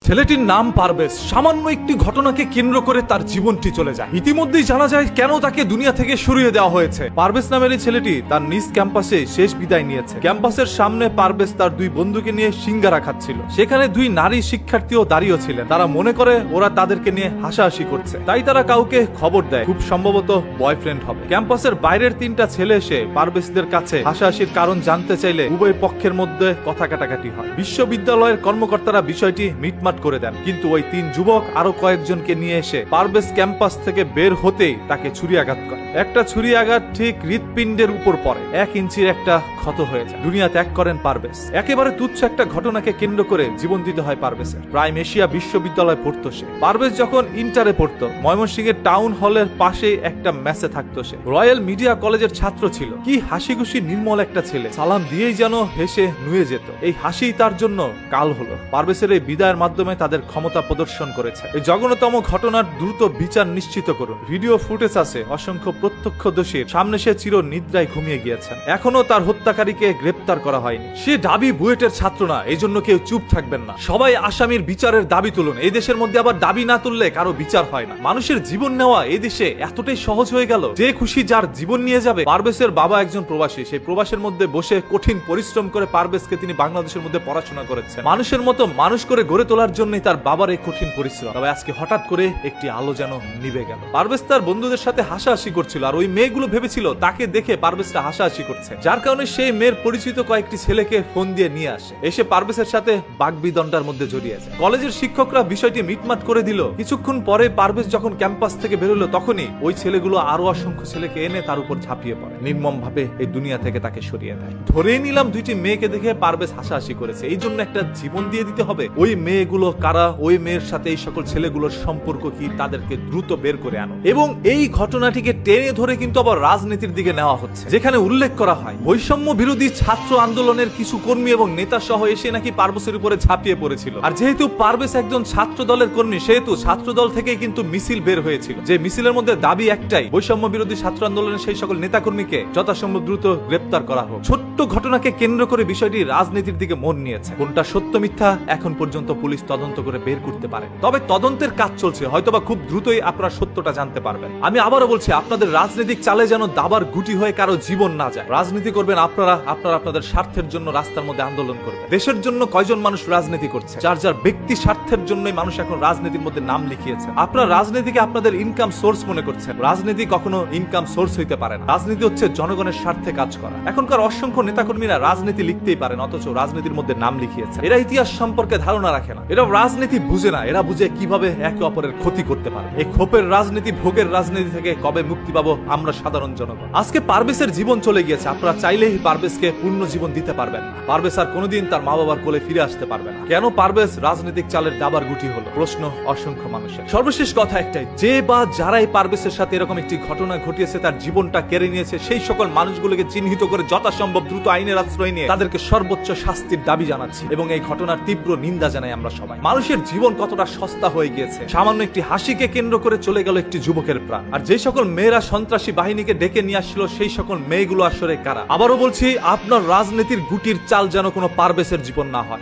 ছেলেটির নাম পারভেজ। সামান্য একটি ঘটনাকে কেন্দ্র করে তার জীবনটি চলে যায়। ইতিমধ্যেই জানা যায় কেন তাকে দুনিয়া থেকে সরিয়ে দেওয়া হয়েছে। পারভেজ নামের এই ছেলেটি তার নিজ ক্যাম্পাসে শেষ বিদায় নিয়েছে। ক্যাম্পাসের সামনে পারভেজ তার দুই বন্ধুকে নিয়ে সিঙ্গারা খাচ্ছিল। সেখানে দুই নারী শিক্ষার্থীও দাঁড়িয়ে ছিলেন। তারা মনে করে ওরা তাদেরকে নিয়ে হাসাহাসি করছে, তাই তারা কাউকে খবর দেয় খুব সম্ভবত বয়ফ্রেন্ড হবে। ক্যাম্পাসের বাইরের তিনটা ছেলে এসে পারভেজদের কাছে হাসাহাসির কারণ জানতে চাইলে উভয় পক্ষের মধ্যে কথা কাটাকাটি হয়। বিশ্ববিদ্যালয়ের কর্মকর্তারা বিষয়টি মিটমাট করে দেন, কিন্তু ওই তিন যুবক আরো কয়েকজনকে নিয়ে এসে পারভেজ ক্যাম্পাস থেকে বের হতেই তাকে ছুরি আঘাত করে। একটা ছুরি আঘাত ঠিক হৃৎপিণ্ডের উপর পড়ে, 1 ইঞ্চির একটা ক্ষত হয়ে যায়। দুনিয়া ত্যাগ করেন পারভেজ। একেবারে তুচ্ছ একটা ঘটনাকে কেন্দ্র করে জীবন দিতে হয় পারভেজের। প্রাইম এশিয়া বিশ্ববিদ্যালয়ে পড়তো সে। পারভেজ যখন ইন্টারে পড়তো, ময়মনসিংহের টাউন হলের পাশে একটা মেসে থাকতো সে। রয়্যাল মিডিয়া কলেজের ছাত্র ছিল। কি হাসি খুশি নির্মল একটা ছেলে, সালাম দিয়েই যেন হেসে নুয়ে যেত। এই হাসি তার জন্য কাল হলো। পারভেজের এই বিদায়ের মাধ্যমে তাদের ক্ষমতা প্রদর্শন করেছে। এই জঘন্যতম ঘটনার দ্রুত বিচার নিশ্চিত করুন। ভিডিও ফুটেজ আছে অসংখ্য প্রত্যক্ষদর্শীর সামনে। সে চির নিদ্রায় ঘুমিয়ে গিয়েছেন। এখনো তার হত্যাকারীকে গ্রেপ্তার করা হয়নি। সে ঢাবি বুয়েটের ছাত্র না, এই জন্য কেউ চুপ থাকবেন না। সবাই আসামির বিচারের দাবি তুলুন। এই দেশের মধ্যে আবার দাবি না তুললে কারো বিচার হয় না। মানুষের জীবন নেওয়া এই দেশে এতটাই সহজ হয়ে গেল, যে খুশি যার জীবন নিয়ে যাবে। পারভেজের বাবা একজন প্রবাসী। সেই প্রবাসের মধ্যে বসে কঠিন পরিশ্রম করে পারভেজকে তিনি বাংলাদেশের মধ্যে পড়াশোনা করেছেন। মানুষের মতো মানুষ করে গড়ে তোলার জন্যই তার বাবার এই কঠিন পরিশ্রম। তবে আজকে হঠাৎ করে একটি আলো যেন নিভে গেল। পারভেজ তার বন্ধুদের সাথে হাসাহাসি করছিল, আর ওই মেয়েগুলো ভেবেছিল তাকে দেখে পারভেজটা হাসাহাসি করছে, যার কারণে সেই মেয়ের পরিচিত কয়েকটি ছেলেকে ফোন দিয়ে নিয়ে আসে। এসে পারভেজের সাথে বাগবিদণ্ডার মধ্যে জড়িয়ে যায়। কলেজের শিক্ষকরা বিষয়টি মিটমাট করে দিল। কিছুক্ষণ পরে পারভেজ যখন ক্যাম্পাস থেকে বেরোলো, তখনই ওই ছেলেগুলো আরো অসংখ্য ছেলেকে এনে তার উপর ঝাঁপিয়ে পড়ে, নির্মম ভাবে এই দুনিয়া থেকে তাকে সরিয়ে দেয়। ধরেই নিলাম দুইটি মেয়েকে দেখে পারভেজ হাসাহাসি করেছে, এই জন্য একটা জীবন দিয়ে দিতে হবে। ওই মেয়েগুলো কারা, ওই মেয়ের সাথে এই সকল ছেলেগুলোর সম্পর্ক কি, তাদেরকে দ্রুত বের করে আনো। এবং এই ঘটনাটিকে টেনে ধরে কিন্তু আবার রাজনীতির দিকে নেওয়া হচ্ছে, যেখানে উল্লেখ করা হয় বৈষম্য বিরোধী ছাত্র আন্দোলনের কিছু কর্মী এবং নেতা সহ এসে নাকি পারভেজের উপরে ঝাঁপিয়ে পড়েছিল। আর যেহেতু পারভেজ একজন ছাত্র দলের কর্মী, সেহেতু ছাত্র দল থেকে কিন্তু মিছিল বের হয়েছিল, যে মিছিলের মধ্যে দাবি একটাই, বৈষম্য বিরোধী ছাত্র আন্দোলনের সেই সকল নেতা কর্মীকে যথাসম্ভব দ্রুত গ্রেপ্তার করা হোক। ছোট্ট ঘটনাকে কেন্দ্র করে বিষয়টি রাজনীতির দিকে মন নিয়েছে। কোনটা সত্য মিথ্যা এখন পর্যন্ত পুলিশ তদন্ত করে বের করতে পারে, তবে তদন্তের কাজ চলছে। হয়তোবা খুব দ্রুতই আপনারা সত্যটা জানতে পারবেন। আমি আবারও বলছি, আপনাদের রাজনৈতিক চালে যেন দাবার গুটি হয়ে কারো জীবন না যায়। রাজনীতি করবেন আপনারা আপনাদের স্বার্থের জন্য, রাস্তার মধ্যে আন্দোলন করবেন। দেশের জন্য কয়জন মানুষ রাজনীতি করছে? যার যার ব্যক্তি স্বার্থের জন্যই মানুষ এখন রাজনীতির মধ্যে নাম লিখিয়েছে। আপনারা রাজনীতিকে আপনাদের ইনকাম সোর্স মনে করছেন। রাজনীতি কখনো ইনকাম সোর্স হইতে পারে না। রাজনীতি হচ্ছে জনগণের স্বার্থে কাজ করা। এখনকার অসংখ্য নেতাকর্মীরা রাজনীতি লিখতেই পারেন, অথচ রাজনীতির মধ্যে নাম লিখিয়েছে। এরা ইতিহাস সম্পর্কে ধারণা রাখে না। এরা রাজনীতি বুঝে না। এরা বুঝে কিভাবে একে অপরের ক্ষতি করতে পারে। এই ক্ষোভের রাজনীতি, ভোগের রাজনীতি থেকে কবে মুক্তি পাবো আমরা সাধারণ জনগণ? আজকে পারভেজের জীবন চলে গিয়েছে। আপনারা চাইলেই পারভেজকে পূর্ণ জীবন দিতে পারবেন না। পারভেজ আর কোনোদিন তার মা বাবার কোলে ফিরে আসতে পারবে না। কেন পারভেজ রাজনৈতিক চালের দাবার গুটি হলো? প্রশ্ন অসংখ্য মানুষের। সর্বশেষ কথা একটাই, যে বা যারাই পারভেজের সাথে এরকম একটি ঘটনা ঘটিয়েছে, তার জীবনটা কেড়ে নিয়েছে, সেই সকল মানুষগুলোকে চিহ্নিত করে যথাসম্ভব দ্রুত আইনের আশ্রয় নিয়ে তাদেরকে সর্বোচ্চ শাস্তির দাবি জানাচ্ছি, এবং এই ঘটনার তীব্র নিন্দা জানাই আমরা সবাই। মানুষের জীবন কতটা সস্তা হয়ে গিয়েছে। সামান্য একটি হাসিকে কেন্দ্র করে চলে গেল একটি যুবকের প্রাণ। আর যে সকল মেয়েরা সন্ত্রাসী বাহিনীকে ডেকে নিয়ে আসছিল, সেই সকল মেয়েগুলো আসলে কারা? আবারও বলছি, আপনার রাজনীতির গুটির চাল যেন কোনো পারভেজের জীবন না হয়।